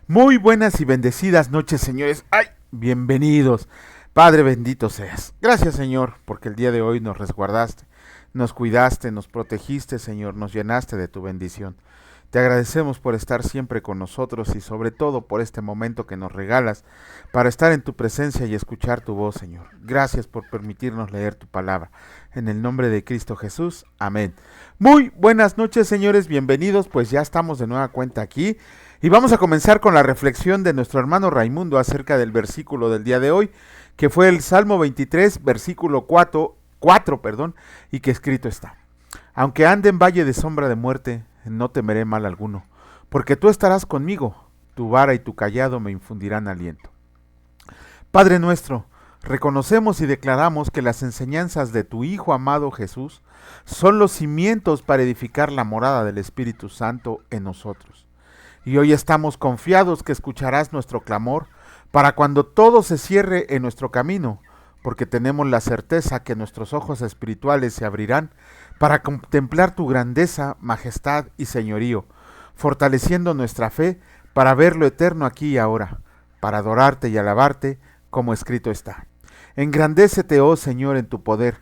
Muy buenas y bendecidas noches, señores. ¡Ay! Bienvenidos. Padre bendito seas. Gracias, Señor, porque el día de hoy nos resguardaste, nos cuidaste, nos protegiste, Señor, nos llenaste de tu bendición. Te agradecemos por estar siempre con nosotros y sobre todo por este momento que nos regalas para estar en tu presencia y escuchar tu voz, Señor. Gracias por permitirnos leer tu palabra. En el nombre de Cristo Jesús. Amén. Muy buenas noches, señores. Bienvenidos, pues ya estamos de nueva cuenta aquí. Y vamos a comenzar con la reflexión de nuestro hermano Raimundo acerca del versículo del día de hoy, que fue el Salmo 23, versículo 4, y que escrito está: Aunque ande en valle de sombra de muerte, no temeré mal alguno, porque tú estarás conmigo, tu vara y tu cayado me infundirán aliento. Padre nuestro, reconocemos y declaramos que las enseñanzas de tu Hijo amado Jesús son los cimientos para edificar la morada del Espíritu Santo en nosotros. Y hoy estamos confiados que escucharás nuestro clamor para cuando todo se cierre en nuestro camino, porque tenemos la certeza que nuestros ojos espirituales se abrirán para contemplar tu grandeza, majestad y señorío, fortaleciendo nuestra fe para ver lo eterno aquí y ahora, para adorarte y alabarte, como escrito está. Engrandécete, oh Señor, en tu poder,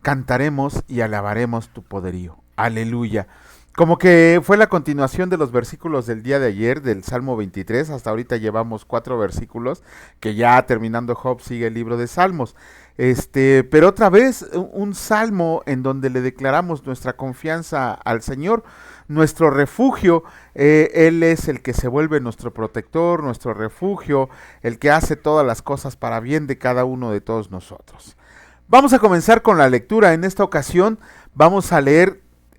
cantaremos y alabaremos tu poderío. Aleluya. Como que fue la continuación de los versículos del día de ayer, del Salmo 23, hasta ahorita llevamos 4 versículos, que ya terminando Job sigue el libro de Salmos. Pero otra vez un salmo en donde le declaramos nuestra confianza al Señor, nuestro refugio. Él es el que se vuelve nuestro protector, nuestro refugio, el que hace todas las cosas para bien de cada uno de todos nosotros. Vamos a comenzar con la lectura. En esta ocasión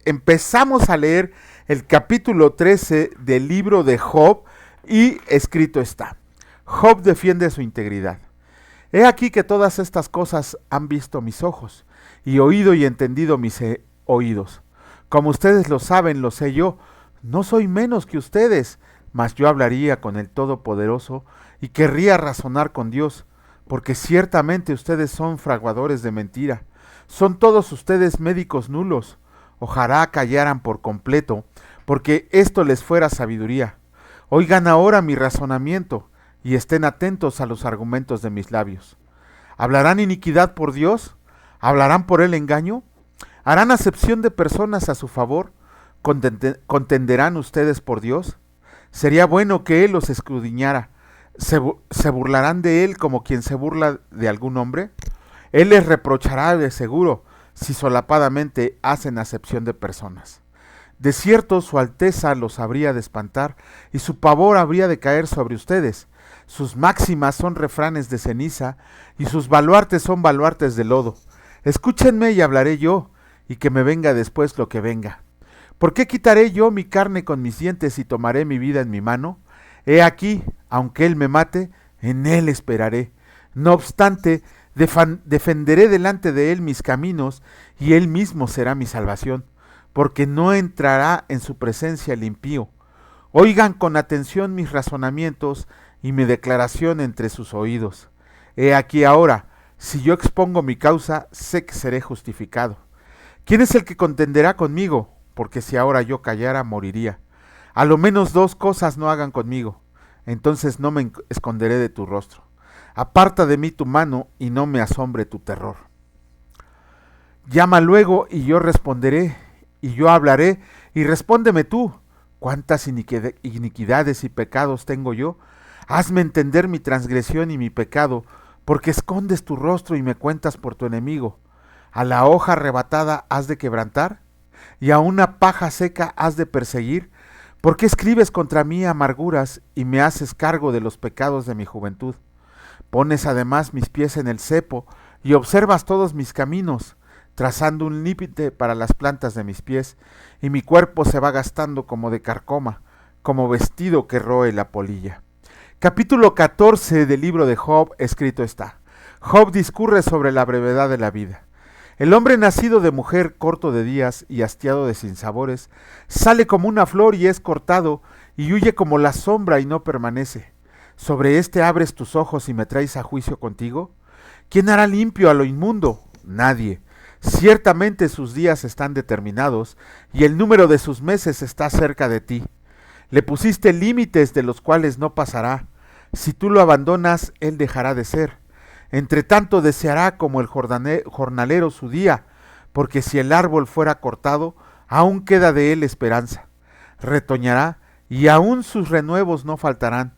empezamos a leer el capítulo 13 del libro de Job y escrito está: Job defiende su integridad. He aquí que todas estas cosas han visto mis ojos, y oído y entendido mis oídos. Como ustedes lo saben, lo sé yo. No soy menos que ustedes, mas yo hablaría con el Todopoderoso y querría razonar con Dios, porque ciertamente ustedes son fraguadores de mentira. Son todos ustedes médicos nulos. Ojalá callaran por completo, porque esto les fuera sabiduría. Oigan ahora mi razonamiento, y estén atentos a los argumentos de mis labios. ¿Hablarán iniquidad por Dios? ¿Hablarán por él engaño? ¿Harán acepción de personas a su favor? ¿Contenderán ustedes por Dios? Sería bueno que él los escudriñara. ¿Se burlarán de él como quien se burla de algún hombre? Él les reprochará de seguro si solapadamente hacen acepción de personas. De cierto su alteza los habría de espantar, y su pavor habría de caer sobre ustedes. Sus máximas son refranes de ceniza, y sus baluartes son baluartes de lodo. Escúchenme y hablaré yo, y que me venga después lo que venga. ¿Por qué quitaré yo mi carne con mis dientes y tomaré mi vida en mi mano? He aquí, aunque él me mate, en él esperaré. No obstante, defenderé delante de él mis caminos, y él mismo será mi salvación, porque no entrará en su presencia el impío. Oigan con atención mis razonamientos y mi declaración entre sus oídos. He aquí ahora, si yo expongo mi causa, sé que seré justificado. ¿Quién es el que contenderá conmigo? Porque si ahora yo callara, moriría. A lo menos 2 cosas no hagan conmigo, entonces no me esconderé de tu rostro. Aparta de mí tu mano y no me asombre tu terror. Llama luego y yo responderé, y yo hablaré, y respóndeme tú. ¿Cuántas iniquidades y pecados tengo yo? Hazme entender mi transgresión y mi pecado, porque escondes tu rostro y me cuentas por tu enemigo. ¿A la hoja arrebatada has de quebrantar? ¿Y a una paja seca has de perseguir? ¿Por qué escribes contra mí amarguras y me haces cargo de los pecados de mi juventud? Pones además mis pies en el cepo y observas todos mis caminos, trazando un límite para las plantas de mis pies, y mi cuerpo se va gastando como de carcoma, como vestido que roe la polilla. Capítulo 14 del libro de Job escrito está: Job discurre sobre la brevedad de la vida. El hombre nacido de mujer, corto de días y hastiado de sinsabores, sale como una flor y es cortado, y huye como la sombra y no permanece. ¿Sobre este abres tus ojos y me traes a juicio contigo? ¿Quién hará limpio a lo inmundo? Nadie. Ciertamente sus días están determinados, y el número de sus meses está cerca de ti. Le pusiste límites de los cuales no pasará. Si tú lo abandonas, él dejará de ser. Entre tanto deseará como el jornalero su día, porque si el árbol fuera cortado, aún queda de él esperanza. Retoñará, y aún sus renuevos no faltarán.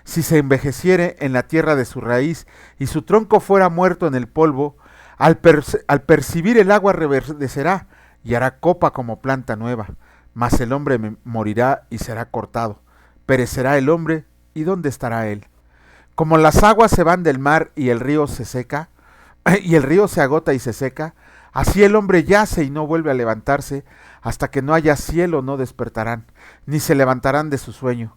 Si se envejeciere en la tierra de su raíz, y su tronco fuera muerto en el polvo, al percibir el agua reverdecerá, y hará copa como planta nueva. Mas el hombre morirá y será cortado. Perecerá el hombre, ¿y dónde estará él? Como las aguas se van del mar y el río se seca, y el río se agota y se seca, así el hombre yace y no vuelve a levantarse, hasta que no haya cielo no despertarán, ni se levantarán de su sueño.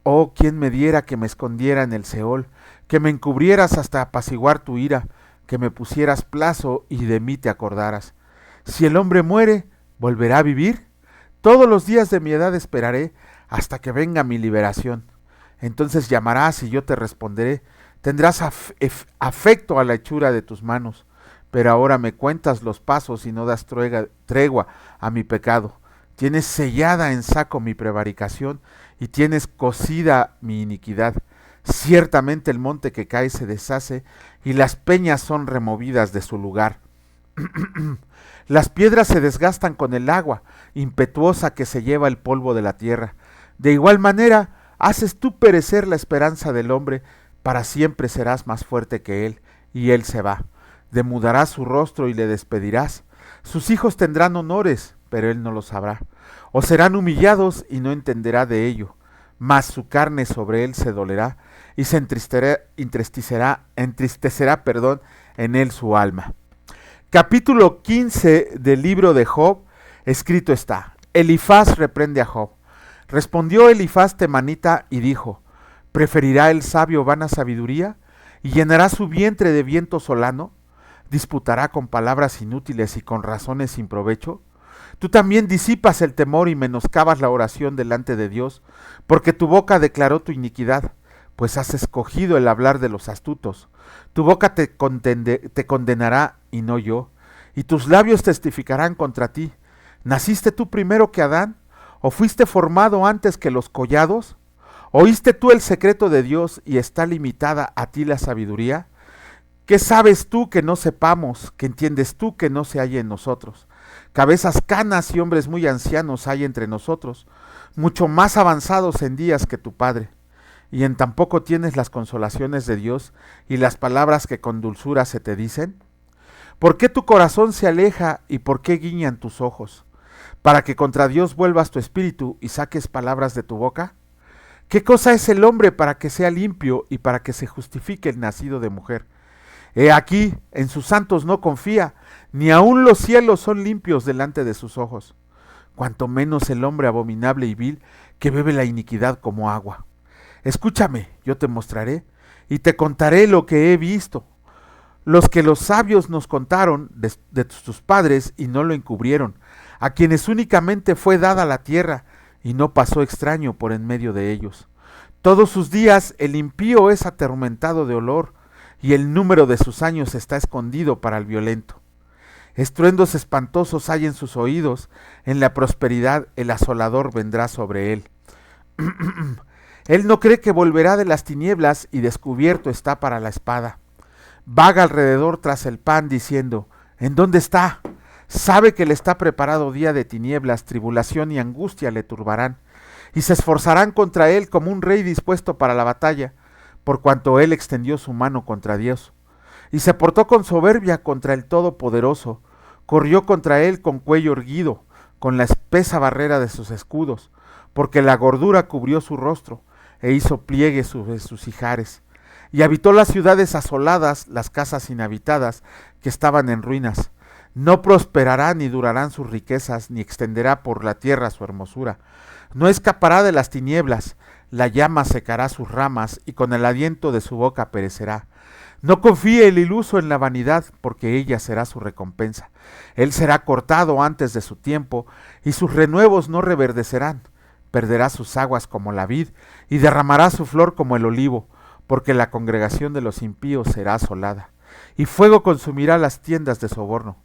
Oh, quién me diera que me escondiera en el Seol, que me encubrieras hasta apaciguar tu ira, que me pusieras plazo y de mí te acordaras. Si el hombre muere, ¿volverá a vivir? Todos los días de mi edad esperaré, hasta que venga mi liberación. Entonces llamarás y yo te responderé. Tendrás afecto a la hechura de tus manos, pero ahora me cuentas los pasos y no das tregua a mi pecado. Tienes sellada en saco mi prevaricación y tienes cosida mi iniquidad. Ciertamente el monte que cae se deshace y las peñas son removidas de su lugar. Las piedras se desgastan con el agua impetuosa que se lleva el polvo de la tierra. De igual manera, haces tú perecer la esperanza del hombre, para siempre serás más fuerte que él, y él se va. Demudarás su rostro y le despedirás. Sus hijos tendrán honores, pero él no lo sabrá. O serán humillados y no entenderá de ello. Mas su carne sobre él se dolerá, y se entristecerá, en él su alma. Capítulo 15 del libro de Job, escrito está: Elifaz reprende a Job. Respondió Elifaz temanita y dijo: ¿preferirá el sabio vana sabiduría? ¿Y llenará su vientre de viento solano? ¿Disputará con palabras inútiles y con razones sin provecho? Tú también disipas el temor y menoscabas la oración delante de Dios, porque tu boca declaró tu iniquidad, pues has escogido el hablar de los astutos. Tu boca te condenará y no yo, y tus labios testificarán contra ti. ¿Naciste tú primero que Adán? ¿O fuiste formado antes que los collados? ¿Oíste tú el secreto de Dios y está limitada a ti la sabiduría? ¿Qué sabes tú que no sepamos? ¿Qué entiendes tú que no se halla en nosotros? Cabezas canas y hombres muy ancianos hay entre nosotros, mucho más avanzados en días que tu padre. ¿Y en tan poco tienes las consolaciones de Dios y las palabras que con dulzura se te dicen? ¿Por qué tu corazón se aleja y por qué guiñan tus ojos? ¿Para que contra Dios vuelvas tu espíritu y saques palabras de tu boca? ¿Qué cosa es el hombre para que sea limpio y para que se justifique el nacido de mujer? He aquí, en sus santos no confía, ni aun los cielos son limpios delante de sus ojos. Cuanto menos el hombre abominable y vil, que bebe la iniquidad como agua. Escúchame, yo te mostraré, y te contaré lo que he visto. Los que los sabios nos contaron de tus padres y no lo encubrieron, a quienes únicamente fue dada la tierra, y no pasó extraño por en medio de ellos. Todos sus días el impío es atormentado de olor, y el número de sus años está escondido para el violento. Estruendos espantosos hay en sus oídos, en la prosperidad el asolador vendrá sobre él. Él no cree que volverá de las tinieblas y descubierto está para la espada. Vaga alrededor tras el pan diciendo: ¿en dónde está? Sabe que le está preparado día de tinieblas, tribulación y angustia le turbarán, y se esforzarán contra él como un rey dispuesto para la batalla, por cuanto él extendió su mano contra Dios. Y se portó con soberbia contra el Todopoderoso, corrió contra él con cuello erguido, con la espesa barrera de sus escudos, porque la gordura cubrió su rostro, e hizo pliegue sobre sus ijares. Y habitó las ciudades asoladas, las casas inhabitadas, que estaban en ruinas. No prosperará ni durarán sus riquezas, ni extenderá por la tierra su hermosura. No escapará de las tinieblas, la llama secará sus ramas, y con el aliento de su boca perecerá. No confíe el iluso en la vanidad, porque ella será su recompensa. Él será cortado antes de su tiempo, y sus renuevos no reverdecerán. Perderá sus aguas como la vid, y derramará su flor como el olivo, porque la congregación de los impíos será asolada. Y fuego consumirá las tiendas de soborno.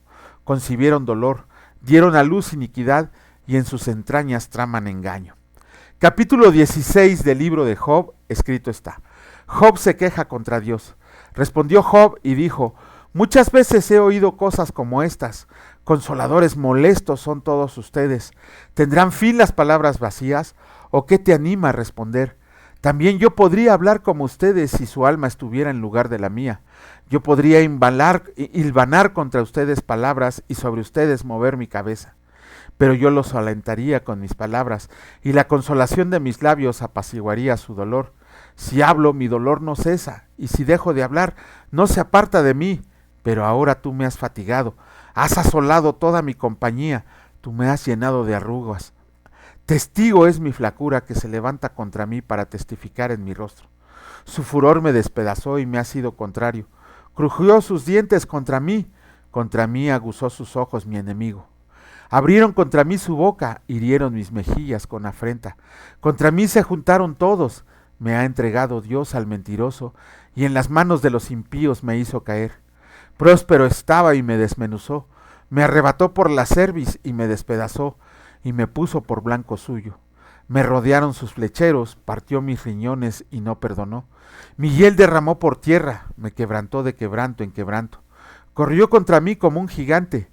Concibieron dolor, dieron a luz iniquidad, y en sus entrañas traman engaño. Capítulo 16 del libro de Job, escrito está. Job se queja contra Dios. Respondió Job y dijo: muchas veces he oído cosas como estas. Consoladores molestos son todos ustedes. ¿Tendrán fin las palabras vacías? ¿O qué te anima a responder? También yo podría hablar como ustedes si su alma estuviera en lugar de la mía. Yo podría hilvanar contra ustedes palabras y sobre ustedes mover mi cabeza. Pero yo los alentaría con mis palabras, y la consolación de mis labios apaciguaría su dolor. Si hablo, mi dolor no cesa, y si dejo de hablar, no se aparta de mí. Pero ahora tú me has fatigado, has asolado toda mi compañía, tú me has llenado de arrugas. Testigo es mi flacura que se levanta contra mí para testificar en mi rostro. Su furor me despedazó y me ha sido contrario. Crujió sus dientes contra mí aguzó sus ojos mi enemigo. Abrieron contra mí su boca, hirieron mis mejillas con afrenta. Contra mí se juntaron todos. Me ha entregado Dios al mentiroso, y en las manos de los impíos me hizo caer. Próspero estaba y me desmenuzó. Me arrebató por la cerviz y me despedazó, y me puso por blanco suyo. Me rodearon sus flecheros, partió mis riñones y no perdonó. Mi hiel derramó por tierra, me quebrantó de quebranto en quebranto. Corrió contra mí como un gigante.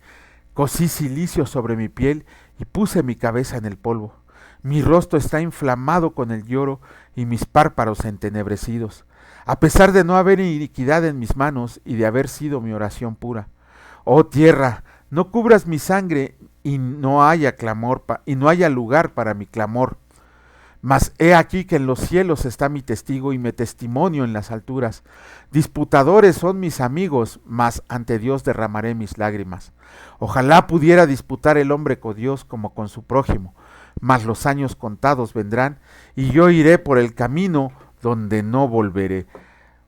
Cosí cilicio sobre mi piel y puse mi cabeza en el polvo. Mi rostro está inflamado con el lloro y mis párpados entenebrecidos, a pesar de no haber iniquidad en mis manos y de haber sido mi oración pura. Oh tierra, no cubras mi sangre y no haya lugar para mi clamor. Mas he aquí que en los cielos está mi testigo y mi testimonio en las alturas. Disputadores son mis amigos, mas ante Dios derramaré mis lágrimas. Ojalá pudiera disputar el hombre con Dios como con su prójimo, mas los años contados vendrán y yo iré por el camino donde no volveré.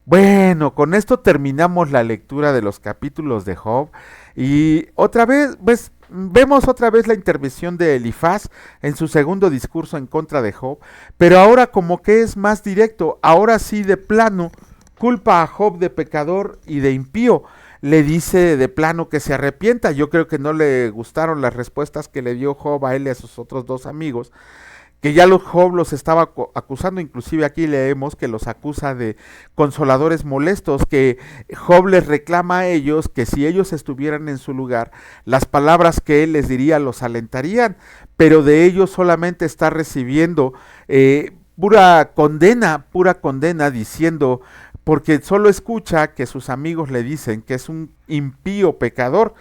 Bueno, con esto terminamos la lectura de los capítulos de Job y otra vez, pues, vemos otra vez la intervención de Elifaz en su segundo discurso en contra de Job, pero ahora como que es más directo, ahora sí de plano culpa a Job de pecador y de impío, le dice de plano que se arrepienta. Yo creo que no le gustaron las respuestas que le dio Job a él y a sus otros dos amigos, que ya Job los estaba acusando, inclusive aquí leemos que los acusa de consoladores molestos, que Job les reclama a ellos que si ellos estuvieran en su lugar, las palabras que él les diría los alentarían, pero de ellos solamente está recibiendo pura condena, diciendo, porque solo escucha que sus amigos le dicen que es un impío pecador.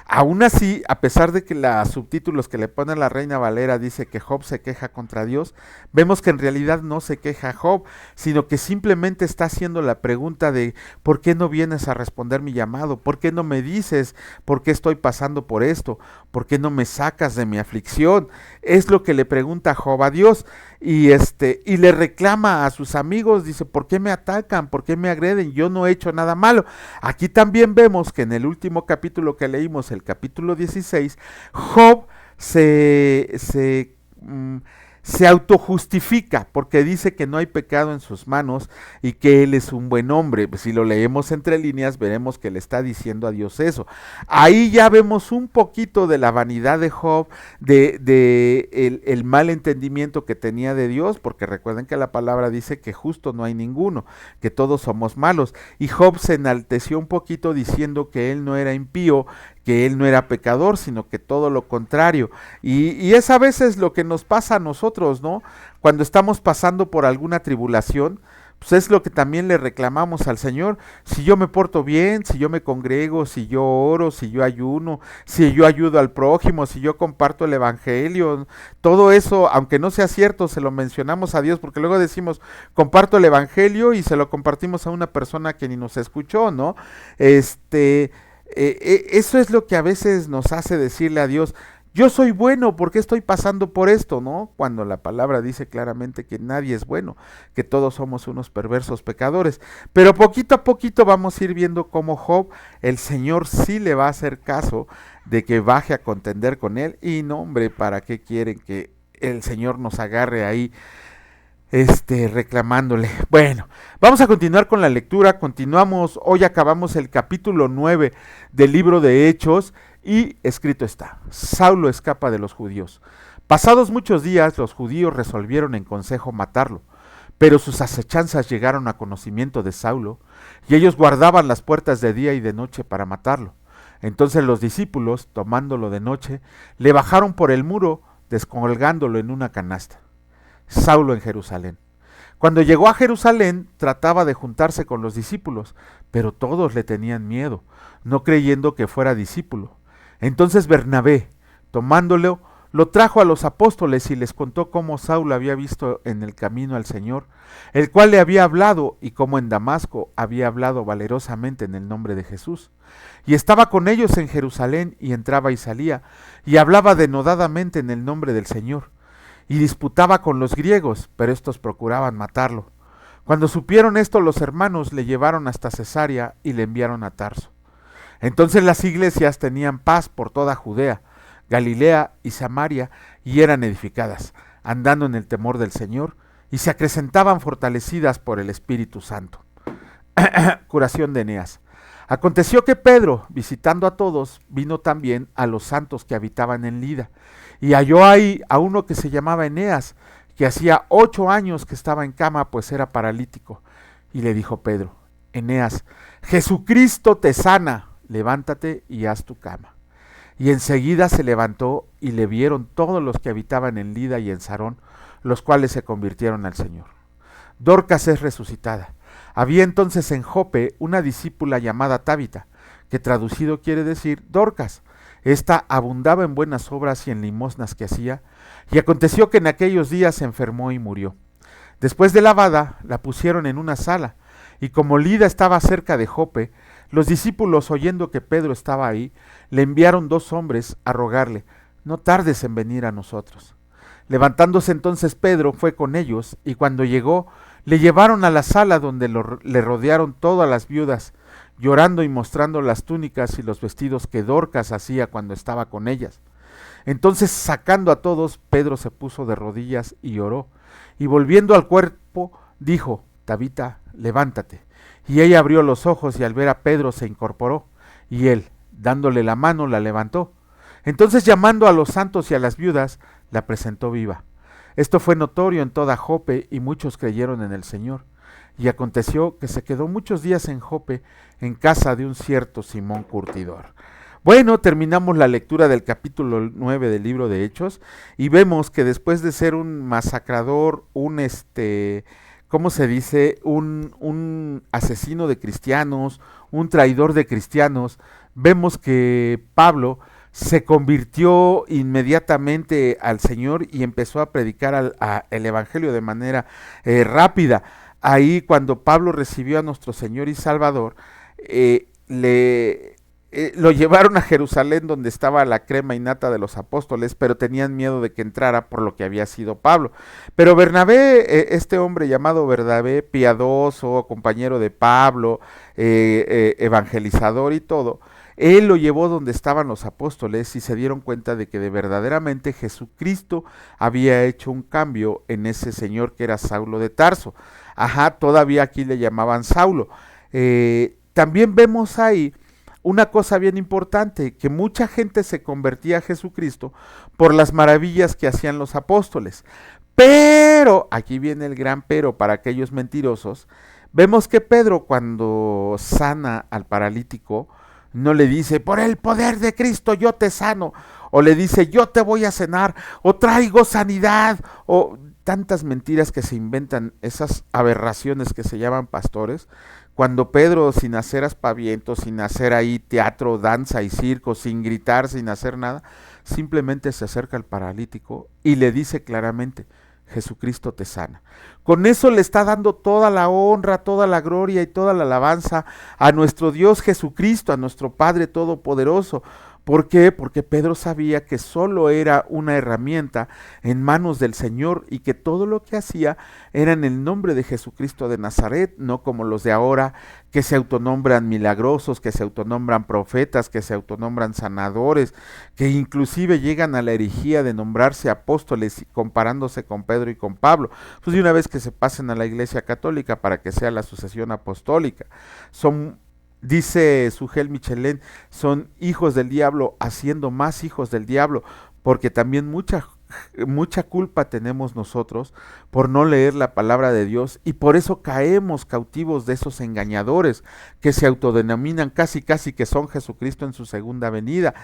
Aún así, a pesar de que los subtítulos que le pone la Reina Valera dice que Job se queja contra Dios, vemos que en realidad no se queja Job, sino que simplemente está haciendo la pregunta de ¿por qué no vienes a responder mi llamado? ¿Por qué no me dices por qué estoy pasando por esto? ¿Por qué no me sacas de mi aflicción? Es lo que le pregunta Job a Dios y le reclama a sus amigos, dice, ¿por qué me atacan? ¿Por qué me agreden? Yo no he hecho nada malo. Aquí también vemos que en el último capítulo que leímos, el capítulo 16, Job se autojustifica porque dice que no hay pecado en sus manos y que él es un buen hombre. Si lo leemos entre líneas, veremos que le está diciendo a Dios eso. Ahí ya vemos un poquito de la vanidad de Job, el mal entendimiento que tenía de Dios, porque recuerden que la palabra dice que justo no hay ninguno, que todos somos malos. Y Job se enalteció un poquito diciendo que él no era impío, que él no era pecador, sino que todo lo contrario. Y es a veces lo que nos pasa a nosotros, ¿no? Cuando estamos pasando por alguna tribulación, pues es lo que también le reclamamos al Señor. Si yo me porto bien, si yo me congrego, si yo oro, si yo ayuno, si yo ayudo al prójimo, si yo comparto el evangelio, todo eso, aunque no sea cierto, se lo mencionamos a Dios, porque luego decimos, comparto el evangelio y se lo compartimos a una persona que ni nos escuchó, ¿no? Eso es lo que a veces nos hace decirle a Dios, yo soy bueno, ¿por qué estoy pasando por esto? ¿No? Cuando la palabra dice claramente que nadie es bueno, que todos somos unos perversos pecadores. Pero poquito a poquito vamos a ir viendo cómo Job, el Señor sí le va a hacer caso de que baje a contender con él. Y no, hombre, ¿para qué quieren que el Señor nos agarre ahí reclamándole? Bueno, vamos a continuar con la lectura. Continuamos, hoy acabamos el capítulo 9 del libro de Hechos. y escrito está: Saulo escapa de los judíos. Pasados muchos días, los judíos resolvieron en consejo matarlo, pero sus acechanzas llegaron a conocimiento de Saulo, y ellos guardaban las puertas de día y de noche para matarlo. Entonces los discípulos, tomándolo de noche, le bajaron por el muro, descolgándolo en una canasta. Saulo en Jerusalén. Cuando llegó a Jerusalén, trataba de juntarse con los discípulos, pero todos le tenían miedo, no creyendo que fuera discípulo. Entonces Bernabé, tomándolo, lo trajo a los apóstoles y les contó cómo Saulo había visto en el camino al Señor, el cual le había hablado, y cómo en Damasco había hablado valerosamente en el nombre de Jesús. Y estaba con ellos en Jerusalén, y entraba y salía, y hablaba denodadamente en el nombre del Señor. Y disputaba con los griegos, pero estos procuraban matarlo. Cuando supieron esto, los hermanos le llevaron hasta Cesarea y le enviaron a Tarso. Entonces las iglesias tenían paz por toda Judea, Galilea y Samaria, y eran edificadas, andando en el temor del Señor, y se acrecentaban fortalecidas por el Espíritu Santo. Curación de Eneas. Aconteció que Pedro, visitando a todos, vino también a los santos que habitaban en Lida, y halló ahí a uno que se llamaba Eneas, que hacía 8 años que estaba en cama, pues era paralítico. Y le dijo Pedro: Eneas, Jesucristo te sana, levántate y haz tu cama. Y enseguida se levantó, y le vieron todos los que habitaban en Lida y en Sarón, los cuales se convirtieron al Señor. Dorcas es resucitada. Había entonces en Jope una discípula llamada Tabita, que traducido quiere decir Dorcas. Esta abundaba en buenas obras y en limosnas que hacía, y aconteció que en aquellos días se enfermó y murió. Después de lavada, la pusieron en una sala, y como Lida estaba cerca de Jope, los discípulos, oyendo que Pedro estaba ahí, le enviaron 2 hombres a rogarle: no tardes en venir a nosotros. Levantándose entonces Pedro fue con ellos, y cuando llegó, le llevaron a la sala donde le rodearon todas las viudas, llorando y mostrando las túnicas y los vestidos que Dorcas hacía cuando estaba con ellas. Entonces, sacando a todos, Pedro se puso de rodillas y oró, y volviendo al cuerpo, dijo: Tabita, levántate. Y ella abrió los ojos, y al ver a Pedro se incorporó, y él, dándole la mano, la levantó. Entonces, llamando a los santos y a las viudas, la presentó viva. Esto fue notorio en toda Jope, y muchos creyeron en el Señor. Y aconteció que se quedó muchos días en Jope, en casa de un cierto Simón Curtidor. Bueno, terminamos la lectura del capítulo 9 del libro de Hechos, y vemos que después de ser un masacrador, ¿cómo se dice? Un asesino de cristianos, un traidor de cristianos, vemos que Pablo se convirtió inmediatamente al Señor y empezó a predicar el Evangelio de manera rápida. Ahí, cuando Pablo recibió a nuestro Señor y Salvador, lo llevaron a Jerusalén, donde estaba la crema innata de los apóstoles, pero tenían miedo de que entrara por lo que había sido Pablo. Pero Bernabé, este hombre llamado Bernabé, piadoso, compañero de Pablo, evangelizador y todo, él lo llevó donde estaban los apóstoles, y se dieron cuenta de que verdaderamente Jesucristo había hecho un cambio en ese señor que era Saulo de Tarso. Todavía aquí le llamaban Saulo. También vemos ahí una cosa bien importante, que mucha gente se convertía a Jesucristo por las maravillas que hacían los apóstoles. Pero, aquí viene el gran pero para aquellos mentirosos, vemos que Pedro, cuando sana al paralítico, no le dice: por el poder de Cristo yo te sano, o le dice: yo te voy a sanar, o traigo sanidad, o tantas mentiras que se inventan, esas aberraciones que se llaman pastores. Cuando Pedro, sin hacer aspavientos, sin hacer ahí teatro, danza y circo, sin gritar, sin hacer nada, simplemente se acerca al paralítico y le dice claramente: Jesucristo te sana. Con eso le está dando toda la honra, toda la gloria y toda la alabanza a nuestro Dios Jesucristo, a nuestro Padre Todopoderoso. ¿Por qué? Porque Pedro sabía que solo era una herramienta en manos del Señor, y que todo lo que hacía era en el nombre de Jesucristo de Nazaret, no como los de ahora, que se autonombran milagrosos, que se autonombran profetas, que se autonombran sanadores, que inclusive llegan a la herejía de nombrarse apóstoles comparándose con Pedro y con Pablo. Pues de una vez que se pasen a la Iglesia Católica para que sea la sucesión apostólica. Son Dice Sujel Michelén, son hijos del diablo haciendo más hijos del diablo, porque también mucha culpa tenemos nosotros por no leer la palabra de Dios y por eso caemos cautivos de esos engañadores que se autodenominan casi casi que son Jesucristo en su segunda venida.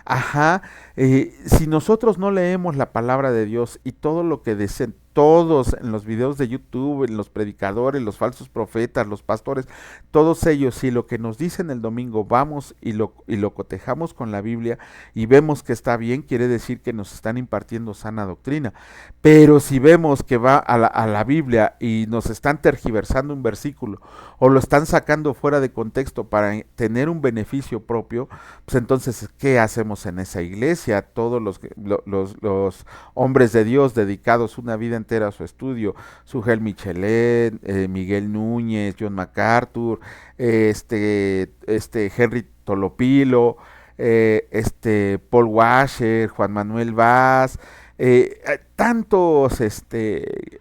Ajá, si nosotros no leemos la palabra de Dios y todo lo que dicen todos en los videos de YouTube, en los predicadores, los falsos profetas, los pastores, todos ellos, si lo que nos dicen el domingo vamos y lo cotejamos con la Biblia y vemos que está bien, quiere decir que nos están impartiendo sana doctrina. Pero si vemos que va a la Biblia y nos están tergiversando un versículo o lo están sacando fuera de contexto para tener un beneficio propio, pues entonces, ¿qué hacemos en esa iglesia? Todos los hombres de Dios dedicados una vida entera a su estudio, Sujel Michelén, Miguel Núñez, John MacArthur, Henry Tolopilo, Paul Washer, Juan Manuel Vaz, tantos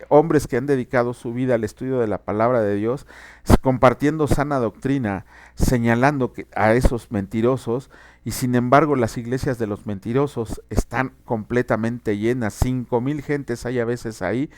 hombres que han dedicado su vida al estudio de la palabra de Dios, compartiendo sana doctrina, señalando a esos mentirosos, y sin embargo las iglesias de los mentirosos están completamente llenas, 5,000 gentes hay a veces ahí,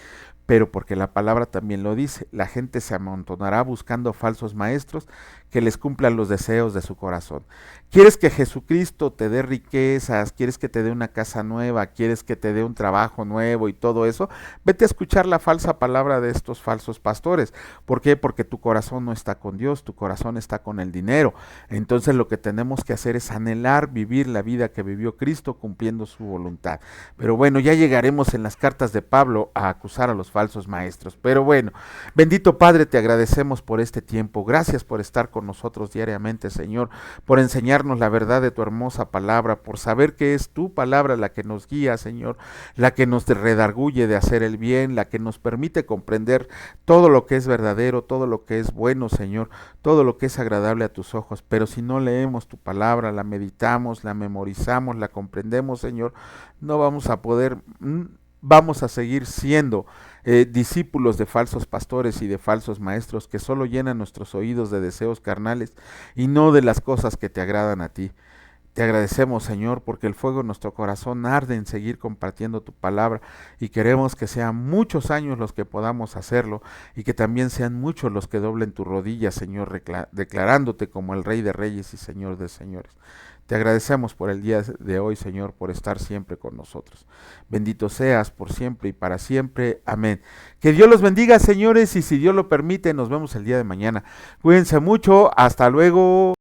pero porque la palabra también lo dice, la gente se amontonará buscando falsos maestros que les cumplan los deseos de su corazón. ¿Quieres que Jesucristo te dé riquezas? ¿Quieres que te dé una casa nueva? ¿Quieres que te dé un trabajo nuevo y todo eso? Vete a escuchar la falsa palabra de estos falsos pastores. ¿Por qué? Porque tu corazón no está con Dios, tu corazón está con el dinero. Entonces lo que tenemos que hacer es anhelar vivir la vida que vivió Cristo cumpliendo su voluntad. Pero bueno, ya llegaremos en las cartas de Pablo a acusar a los falsos maestros. Pero bueno, bendito Padre, te agradecemos por este tiempo. Gracias por estar con nosotros diariamente, Señor, por enseñarnos la verdad de tu hermosa palabra, por saber que es tu palabra la que nos guía, Señor, la que nos redarguye de hacer el bien, la que nos permite comprender todo lo que es verdadero, todo lo que es bueno, Señor, todo lo que es agradable a tus ojos. Pero si no leemos tu palabra, la meditamos, la memorizamos, la comprendemos, Señor, no vamos a poder... vamos a seguir siendo discípulos de falsos pastores y de falsos maestros que solo llenan nuestros oídos de deseos carnales y no de las cosas que te agradan a ti. Te agradecemos, Señor, porque el fuego en nuestro corazón arde en seguir compartiendo tu palabra y queremos que sean muchos años los que podamos hacerlo y que también sean muchos los que doblen tu rodilla, Señor, declarándote como el Rey de Reyes y Señor de Señores. Te agradecemos por el día de hoy, Señor, por estar siempre con nosotros. Bendito seas por siempre y para siempre. Amén. Que Dios los bendiga, señores, y si Dios lo permite, nos vemos el día de mañana. Cuídense mucho. Hasta luego.